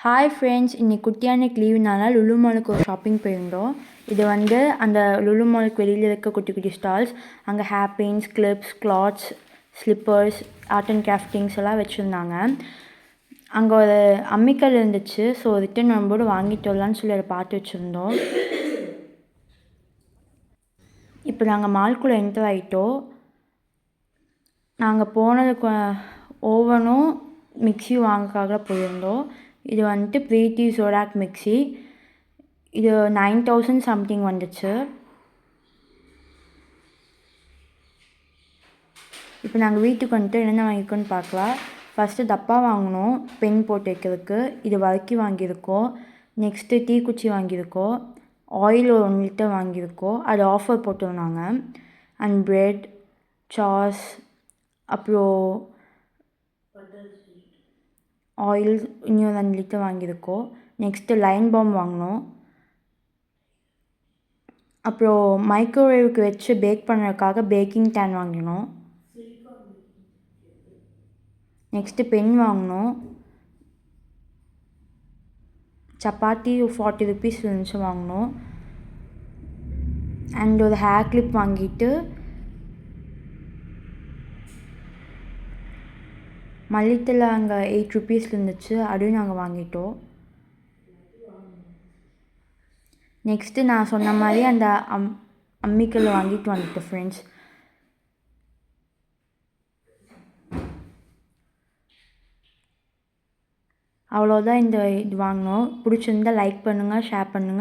Hi friends, இன்னைக்கு குட்டியானுக்கு லீவுனால லுலு மாலுக்கு ஒரு ஷாப்பிங் போயிருந்தோம். இது வந்து அந்த லுலு மாலுக்கு வெளியில் இருக்க குட்டி குட்டி ஸ்டால்ஸ். அங்கே hair pins, clips, clothes, slippers, art and craftings எல்லாம் வச்சுருந்தாங்க. அங்கே ஒரு அம்மிக்கல் இருந்துச்சு. ஸோ ரிட்டன் வரும்போது வாங்கிட்டு வரலான்னு சொல்லி அதை பார்த்து வச்சுருந்தோம். இப்போ நாங்கள் மால்குள்ளே என்டர் ஆகிட்டோம். நாங்கள் போனதுக்கு ஓவனும் மிக்சியும் வாங்கக்காக போயிருந்தோம். இது வந்துட்டு பிரீத்தி ஜோராக் மிக்சி. இது 9000 சம்திங் வந்துச்சு. இப்போ நாங்கள் வீட்டுக்கு வந்துட்டு என்னென்ன வாங்கிக்கோன்னு பார்க்கலாம். ஃபஸ்ட்டு டப்பா வாங்கினோம் பென் போட்டு வைக்கிறதுக்கு. இது வழுக்கி வாங்கியிருக்கோம். நெக்ஸ்ட்டு தீக்குச்சி வாங்கியிருக்கோம். ஆயில் ஒரு 1 லிட்டர் வாங்கியிருக்கோம். அது ஆஃபர் போட்டிருந்தாங்க. அண்ட் பிரெட், சாஸ், அப்புறம் ஆயில் இன்னும் 2 லிட்டர் வாங்கியிருக்கோம். நெக்ஸ்ட்டு லைன் பாம் வாங்கினோம். அப்புறம் மைக்ரோவேவுக்கு வச்சு பேக் பண்ணுறதுக்காக பேக்கிங் டேன் வாங்கினோம். நெக்ஸ்ட்டு பென் வாங்கினோம். சப்பாத்தி 40 ருபீஸ் இருந்துச்சு வாங்கினோம். அண்ட் ஒரு ஹேர் கிளிப் வாங்கிட்டு மல்லித்தலை அங்கே 8 ருபீஸ் இருந்துச்சு, அதையும் நாங்கள் வாங்கிட்டோம். நெக்ஸ்ட்டு நான் சொன்ன மாதிரி அந்த அம்மிக்கல் வாங்கிட்டு வந்துட்டேன் ஃப்ரெண்ட்ஸ். அவ்வளோதான். இது வாங்கினோம். பிடிச்சிருந்தா லைக் பண்ணுங்கள், ஷேர் பண்ணுங்கள்.